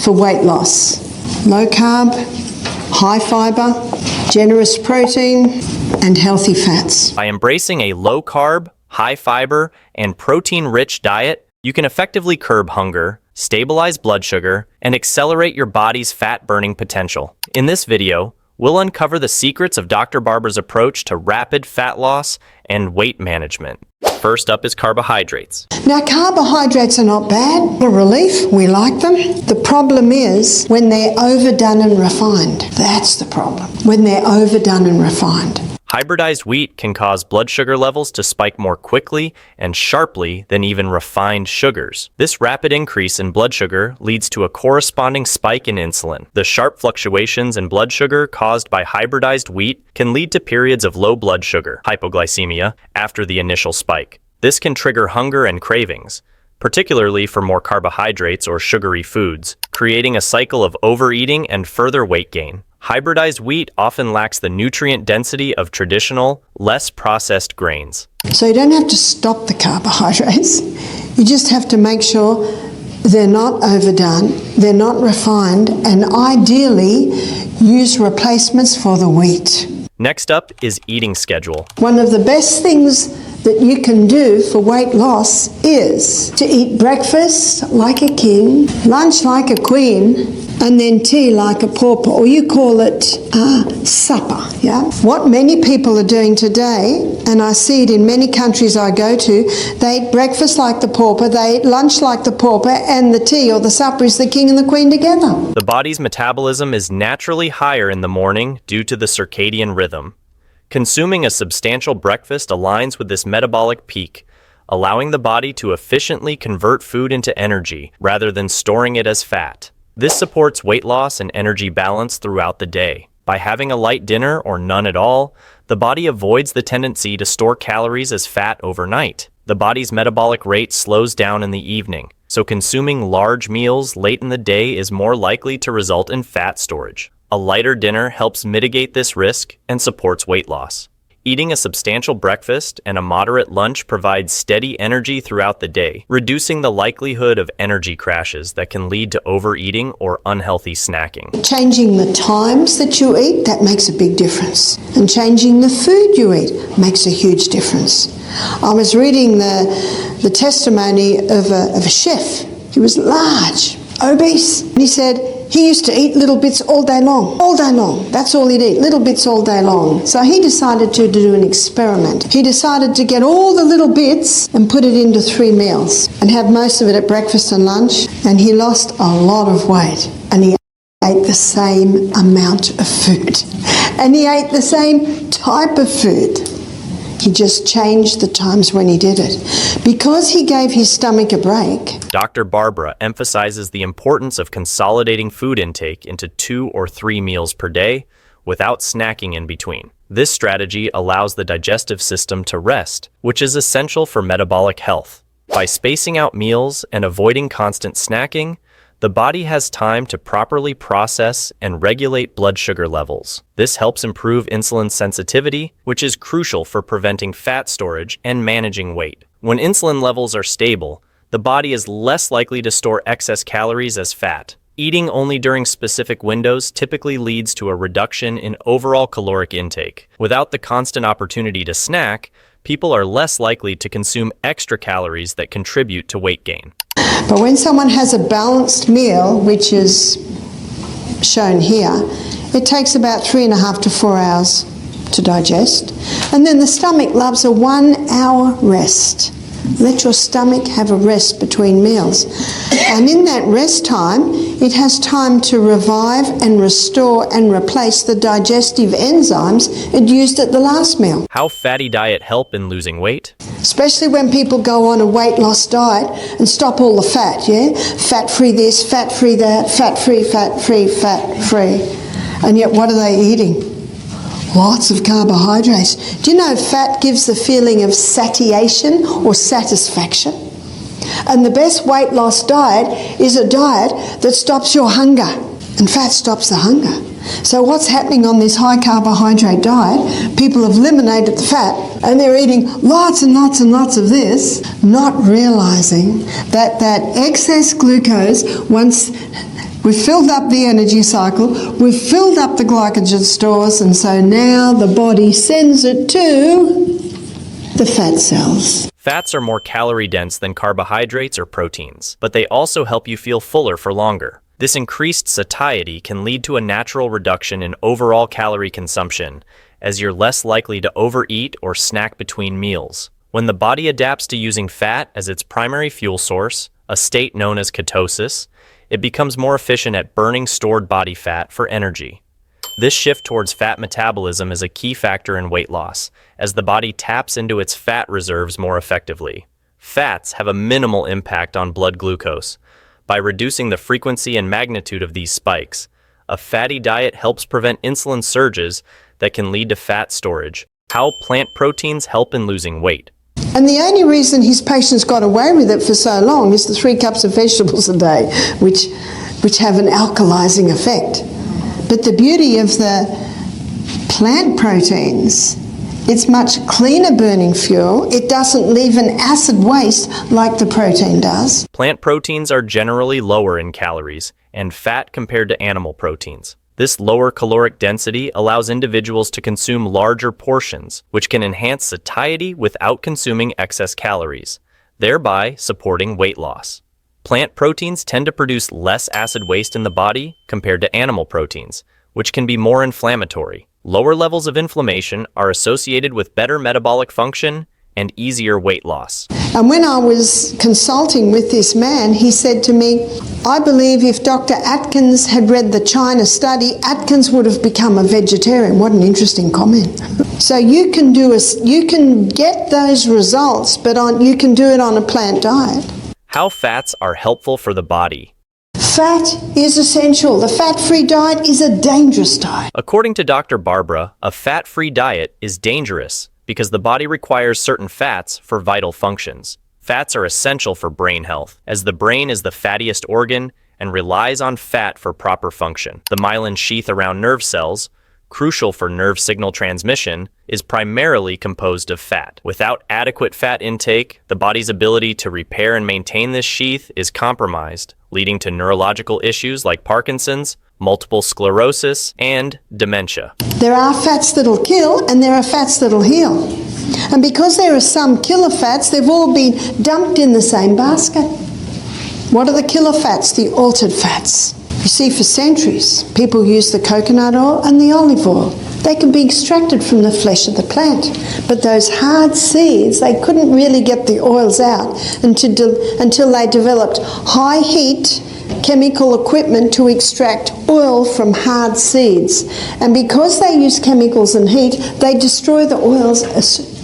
for weight loss. Low carb, high fiber, generous protein, and healthy fats. By embracing a low-carb, high-fiber, and protein-rich diet, you can effectively curb hunger, stabilize blood sugar, and accelerate your body's fat-burning potential. In this video, we'll uncover the secrets of Dr. Barbara's approach to rapid fat loss and weight management. First up is carbohydrates. Now, carbohydrates are not bad. A relief, we like them. The problem is when they're overdone and refined. That's the problem, when they're overdone and refined. Hybridized wheat can cause blood sugar levels to spike more quickly and sharply than even refined sugars. This rapid increase in blood sugar leads to a corresponding spike in insulin. The sharp fluctuations in blood sugar caused by hybridized wheat can lead to periods of low blood sugar, hypoglycemia, after the initial spike. This can trigger hunger and cravings, particularly for more carbohydrates or sugary foods, creating a cycle of overeating and further weight gain. Hybridized wheat often lacks the nutrient density of traditional, less processed grains. So you don't have to stop the carbohydrates. You just have to make sure they're not overdone, they're not refined, and ideally use replacements for the wheat. Next up is eating schedule. One of the best things that you can do for weight loss is to eat breakfast like a king, lunch like a queen, and then tea like a pauper, or you call it supper, yeah? What many people are doing today, and I see it in many countries I go to, they eat breakfast like the pauper, they eat lunch like the pauper, and the tea or the supper is the king and the queen together. The body's metabolism is naturally higher in the morning due to the circadian rhythm. Consuming a substantial breakfast aligns with this metabolic peak, allowing the body to efficiently convert food into energy rather than storing it as fat. This supports weight loss and energy balance throughout the day. By having a light dinner or none at all, the body avoids the tendency to store calories as fat overnight. The body's metabolic rate slows down in the evening, so consuming large meals late in the day is more likely to result in fat storage. A lighter dinner helps mitigate this risk and supports weight loss. Eating a substantial breakfast and a moderate lunch provides steady energy throughout the day, reducing the likelihood of energy crashes that can lead to overeating or unhealthy snacking. Changing the times that you eat, that makes a big difference. And changing the food you eat makes a huge difference. I was reading the testimony of a chef. He was large, obese, and he said he used to eat little bits all day long. All day long. That's all he'd eat, little bits all day long. So he decided to do an experiment. He decided to get all the little bits and put it into 3 meals and have most of it at breakfast and lunch. And he lost a lot of weight. And he ate the same amount of food. And he ate the same type of food. He just changed the times when he did it. Because he gave his stomach a break. Dr. Barbara emphasizes the importance of consolidating food intake into 2 or 3 meals per day without snacking in between. This strategy allows the digestive system to rest, which is essential for metabolic health. By spacing out meals and avoiding constant snacking, the body has time to properly process and regulate blood sugar levels. This helps improve insulin sensitivity, which is crucial for preventing fat storage and managing weight. When insulin levels are stable, the body is less likely to store excess calories as fat. Eating only during specific windows typically leads to a reduction in overall caloric intake. Without the constant opportunity to snack, people are less likely to consume extra calories that contribute to weight gain. But when someone has a balanced meal, which is shown here, it takes about 3.5 to 4 hours to digest. And then the stomach loves a 1-hour rest. Let your stomach have a rest between meals. And in that rest time, it has time to revive and restore and replace the digestive enzymes it used at the last meal. How fatty diet help in losing weight? Especially when people go on a weight loss diet and stop all the fat, yeah? Fat-free this, fat-free that, fat-free, fat-free, fat-free. And yet what are they eating? Lots of carbohydrates. Do you know fat gives the feeling of satiation or satisfaction? And the best weight loss diet is a diet that stops your hunger. And fat stops the hunger. So what's happening on this high carbohydrate diet? People have eliminated the fat and they're eating lots and lots and lots of this, not realizing that that excess glucose, once We've filled up the energy cycle, we've filled up the glycogen stores, and so now the body sends it to the fat cells. Fats are more calorie-dense than carbohydrates or proteins, but they also help you feel fuller for longer. This increased satiety can lead to a natural reduction in overall calorie consumption, as you're less likely to overeat or snack between meals. When the body adapts to using fat as its primary fuel source, a state known as ketosis, it becomes more efficient at burning stored body fat for energy. This shift towards fat metabolism is a key factor in weight loss, as the body taps into its fat reserves more effectively. Fats have a minimal impact on blood glucose. By reducing the frequency and magnitude of these spikes, a fatty diet helps prevent insulin surges that can lead to fat storage. How plant proteins help in losing weight. And the only reason his patients got away with it for so long is the 3 cups of vegetables a day, which have an alkalizing effect. But the beauty of the plant proteins, it's much cleaner burning fuel. It doesn't leave an acid waste like the protein does. Plant proteins are generally lower in calories and fat compared to animal proteins. This lower caloric density allows individuals to consume larger portions, which can enhance satiety without consuming excess calories, thereby supporting weight loss. Plant proteins tend to produce less acid waste in the body compared to animal proteins, which can be more inflammatory. Lower levels of inflammation are associated with better metabolic function and easier weight loss. And when I was consulting with this man, he said to me, I believe if Dr. Atkins had read the China study, Atkins would have become a vegetarian. What an interesting comment. So you can get those results, but you can do it on a plant diet. How fats are helpful for the body. Fat is essential. The fat-free diet is a dangerous diet. According to Dr. Barbara, a fat-free diet is dangerous because the body requires certain fats for vital functions. Fats are essential for brain health, as the brain is the fattiest organ and relies on fat for proper function. The myelin sheath around nerve cells, crucial for nerve signal transmission, is primarily composed of fat. Without adequate fat intake, the body's ability to repair and maintain this sheath is compromised, leading to neurological issues like Parkinson's, multiple sclerosis, and dementia. There are fats that'll kill and there are fats that'll heal. And because there are some killer fats, they've all been dumped in the same basket. What are the killer fats? The altered fats. You see, for centuries, people used the coconut oil and the olive oil. They can be extracted from the flesh of the plant. But those hard seeds, they couldn't really get the oils out until they developed high heat chemical equipment to extract oil from hard seeds. And because they use chemicals and heat, they destroy the oils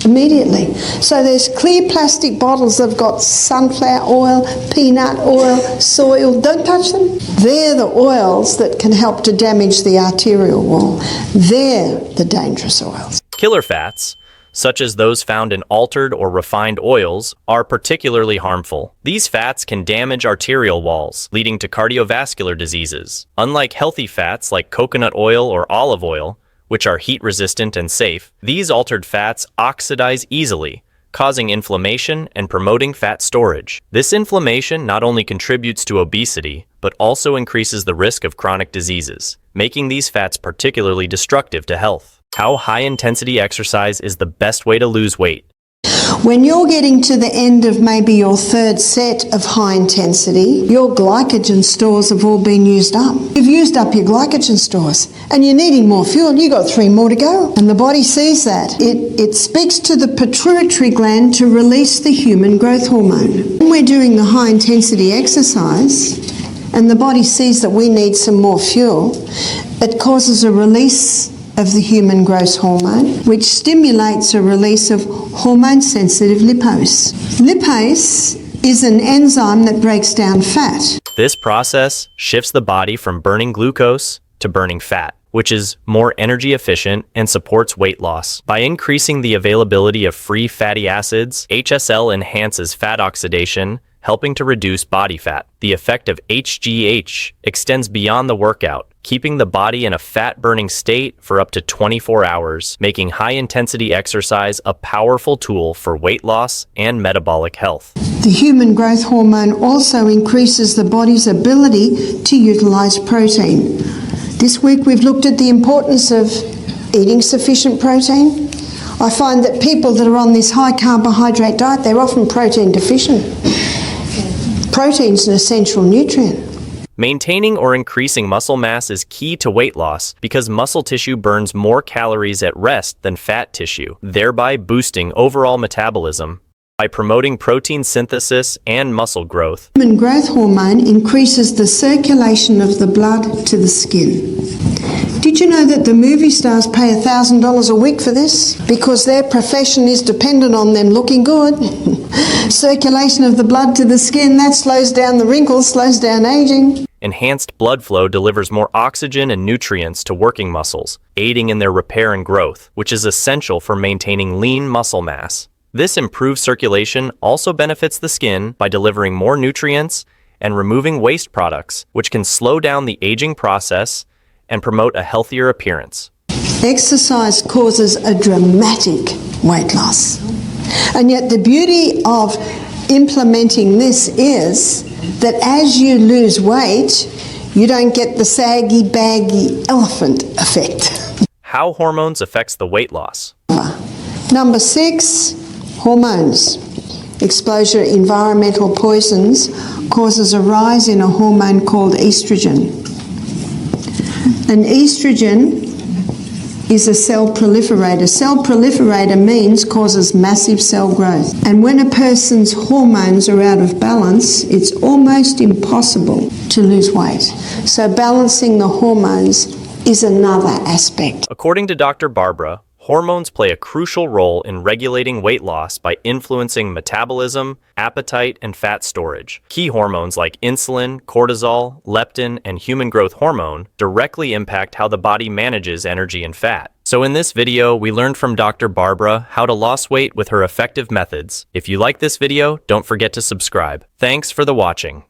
immediately. So there's clear plastic bottles that have got sunflower oil, peanut oil, soy oil. Don't touch them. They're the oils that can help to damage the arterial wall. They're the dangerous oils. Killer fats, such as those found in altered or refined oils, are particularly harmful. These fats can damage arterial walls, leading to cardiovascular diseases. Unlike healthy fats like coconut oil or olive oil, which are heat-resistant and safe, these altered fats oxidize easily, causing inflammation and promoting fat storage. This inflammation not only contributes to obesity, but also increases the risk of chronic diseases, making these fats particularly destructive to health. How high-intensity exercise is the best way to lose weight. When you're getting to the end of maybe your 3rd set of high intensity, your glycogen stores have all been used up. You've used up your glycogen stores and you're needing more fuel. You've got 3 more to go. And the body sees that. It speaks to the pituitary gland to release the human growth hormone. When we're doing the high intensity exercise and the body sees that we need some more fuel, it causes a release of the human growth hormone, which stimulates a release of hormone-sensitive lipase. Lipase is an enzyme that breaks down fat. This process shifts the body from burning glucose to burning fat, which is more energy efficient and supports weight loss. By increasing the availability of free fatty acids, HSL enhances fat oxidation, helping to reduce body fat. The effect of HGH extends beyond the workout, keeping the body in a fat-burning state for up to 24 hours, making high-intensity exercise a powerful tool for weight loss and metabolic health. The human growth hormone also increases the body's ability to utilize protein. This week we've looked at the importance of eating sufficient protein. I find that people that are on this high carbohydrate diet, they're often protein deficient. Protein's an essential nutrient. Maintaining or increasing muscle mass is key to weight loss because muscle tissue burns more calories at rest than fat tissue, thereby boosting overall metabolism. By promoting protein synthesis and muscle growth, Human growth hormone increases the circulation of the blood to the skin. Did you know that the movie stars pay $1,000 a week for this? Because their profession is dependent on them looking good. Circulation of the blood to the skin, that slows down the wrinkles, slows down aging. enhanced blood flow delivers more oxygen and nutrients to working muscles, aiding in their repair and growth, which is essential for maintaining lean muscle mass. This improved circulation also benefits the skin by delivering more nutrients and removing waste products, which can slow down the aging process and promote a healthier appearance. Exercise causes a dramatic weight loss. And yet the beauty of implementing this is that as you lose weight, you don't get the saggy, baggy elephant effect. How hormones affects the weight loss. Number 6, hormones. Exposure to environmental poisons causes a rise in a hormone called estrogen. An estrogen is a cell proliferator. Cell proliferator means causes massive cell growth. And when a person's hormones are out of balance, it's almost impossible to lose weight. So balancing the hormones is another aspect. According to Dr. Barbara, hormones play a crucial role in regulating weight loss by influencing metabolism, appetite, and fat storage. Key hormones like insulin, cortisol, leptin, and human growth hormone directly impact how the body manages energy and fat. So in this video, we learned from Dr. Barbara how to lose weight with her effective methods. If you like this video, don't forget to subscribe. Thanks for the watching.